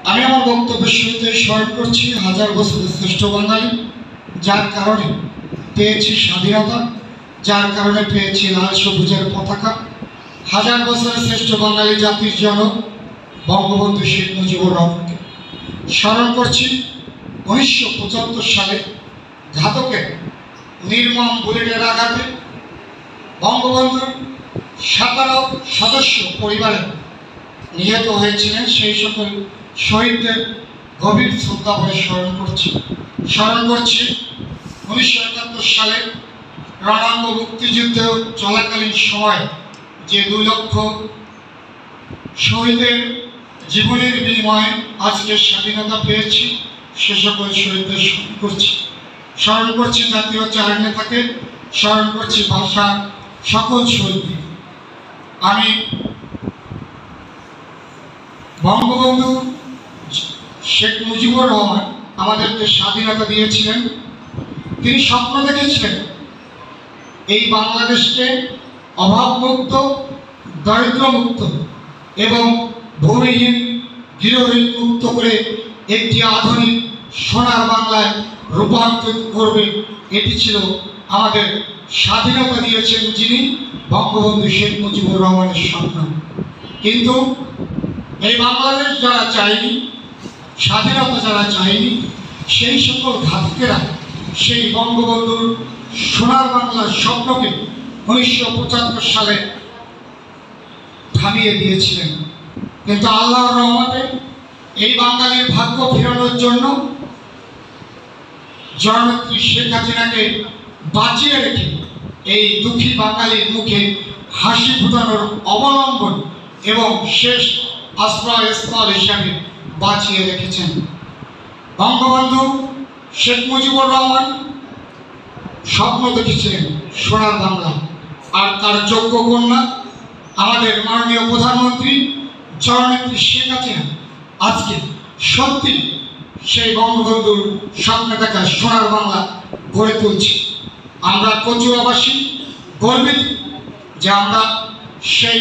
আমি আমার বক্তব্যের শুরুতে স্মরণ করছি হাজার বছরের শ্রেষ্ঠ বাঙালি, যার কারণে পেয়েছি স্বাধীনতা, যার কারণে পেয়েছি লাল সবুজের পতাকা। হাজার বছরের শ্রেষ্ঠ বাঙালি জাতির জনক বঙ্গবন্ধু শেখ মুজিবুর রহমানকে স্মরণ করছি 1975 সালে ঘাতকের নির্মম বুলেটের আঘাতে বঙ্গবন্ধুর 17 সদস্য পরিবারে নিহত হয়েছিলেন। সেই সকল শহীদদের গভীর শ্রদ্ধা ভরে স্মরণ করছি 1971 সালে রণাঙ্গ মুক্তিযুদ্ধ চলাকালীন সময় যে 2 লক্ষ শহীদের জীবনের বিনিময়ে আজকে স্বাধীনতা পেয়েছি, সে সকল শহীদদের স্মরণ করছি জাতীয় চার নেতাকে, স্মরণ করছি ভাষার সকল শহীদদের। আমি বঙ্গবন্ধু শেখ মুজিবুর রহমান আমাদেরকে স্বাধীনতা দিয়েছিলেন। তিনি স্বপ্ন দেখেছিলেন এই বাংলাদেশকে অভাবমুক্ত, দারিদ্র্যমুক্ত এবং ভূমিহীন গৃহহীন মুক্ত করে একটি আধুনিক সোনার বাংলায় রূপান্তরিত করবে। এটি ছিল আমাদের স্বাধীনতা দিয়েছেন যিনি, বঙ্গবন্ধু শেখ মুজিবুর রহমানের স্বপ্ন। কিন্তু এই বাংলাদেশ যারা চায়নি, স্বাধীনতা যারা চায়নি, সেই সকল ঘাতকেরা সেই বঙ্গবন্ধুর সোনার বাংলার স্বপ্নকে 1975 সালে থামিয়ে দিয়েছিলেন। কিন্তু আল্লাহর রহমতে এই বাঙালির ভাগ্য ফেরানোর জন্য জননেত্রী শেখ হাসিনাকে বাঁচিয়ে রেখে এই দুঃখী বাঙালির মুখে হাসি ফোটানোর অবলম্বন এবং শেষ আশ্রয়স্থল হিসাবে বাঁচিয়ে রেখেছেন। বঙ্গবন্ধু শেখ মুজিবুর রহমান স্বপ্ন দেখেছিলেন সোনার বাংলা, আর তার যোগ্য কন্যা আমাদের মাননীয় প্রধানমন্ত্রী জননেত্রী শেখ হাসিনা আজকে সত্যি সেই বঙ্গবন্ধুর স্বপ্নে দেখা সোনার বাংলা গড়ে তুলছে। আমরা কচুয়াবাসী গর্বিত যে আমরা সেই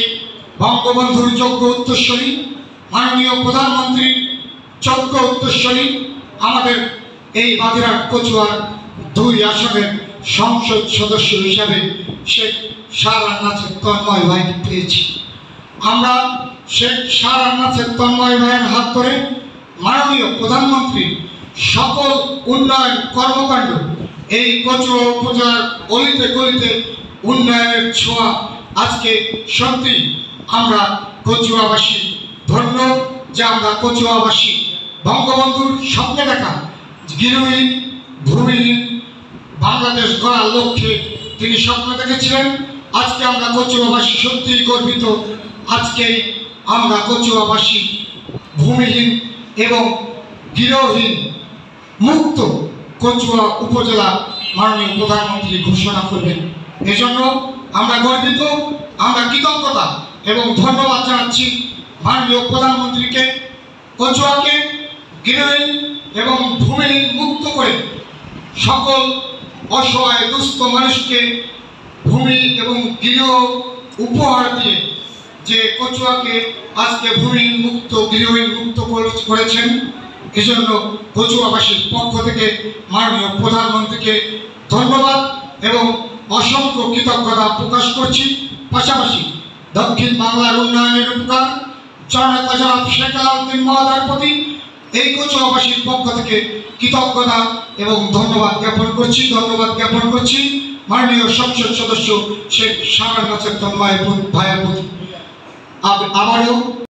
বঙ্গবন্ধুর যোগ্য উত্তরসূরি, মাননীয় প্রধানমন্ত্রীর যোগ্য উত্তরসূরি, আমাদের এই বাগেরহাট কচুয়ার 2 আসনের সংসদ সদস্য হিসাবে শেখ শাহরানাথের তন্ময় ভাইকে পেয়েছি। আমরা শেখ শাহরানাথের তন্ময় ভাইয়ের হাত ধরে মাননীয় প্রধানমন্ত্রীর সকল উন্নয়ন কর্মকাণ্ড এই কচুয়া উপজেলার অলিতে গলিতে উন্নয়নের ছোঁয়া আজকে সত্যি আমরা কচুয়াবাসী ধন্য যে আমরা কচুয়াবাসী বঙ্গবন্ধুর স্বপ্নে দেখা গৃহহীন ভূমিহীন বাংলাদেশ গড়ার লক্ষ্যে তিনি স্বপ্ন দেখেছিলেন। আজকে আমরা কচুয়াবাসী সত্যিই গর্বিত। আজকে আমরা কচুয়াবাসী ভূমিহীন এবং গৃহহীন মুক্ত কচুয়া উপজেলা মাননীয় প্রধানমন্ত্রী ঘোষণা করবেন। এজন্য আমরা গর্বিত, আমরা কৃতজ্ঞতা এবং ধন্যবাদ জানাচ্ছি মাননীয় প্রধানমন্ত্রীকে। কচুয়াকে গৃহহীন এবং ভূমিহীন মুক্ত করে সকল অসহায় দুস্থ মানুষকে ভূমি এবং গৃহ উপহার দিয়ে যে কচুয়াকে আজকে ভূমিহীন মুক্ত গৃহহীন মুক্ত করেছেন, এজন্য কচুয়াবাসীর পক্ষ থেকে মাননীয় প্রধানমন্ত্রীকে ধন্যবাদ এবং অসংখ্য কৃতজ্ঞতা প্রকাশ করছি। পাশাপাশি দক্ষিণ বাংলার উন্নয়নের উপকার জননেতা জনাব শেখ আলাউদ্দিন মহোদয়ের প্রতি এই কচুয়াবাসীর পক্ষ থেকে কৃতজ্ঞতা এবং ধন্যবাদ জ্ঞাপন করছি মাননীয় সংসদ সদস্য শেখ শাহরানাথের তন্ময় ভাইয়ের প্রতি। আবারও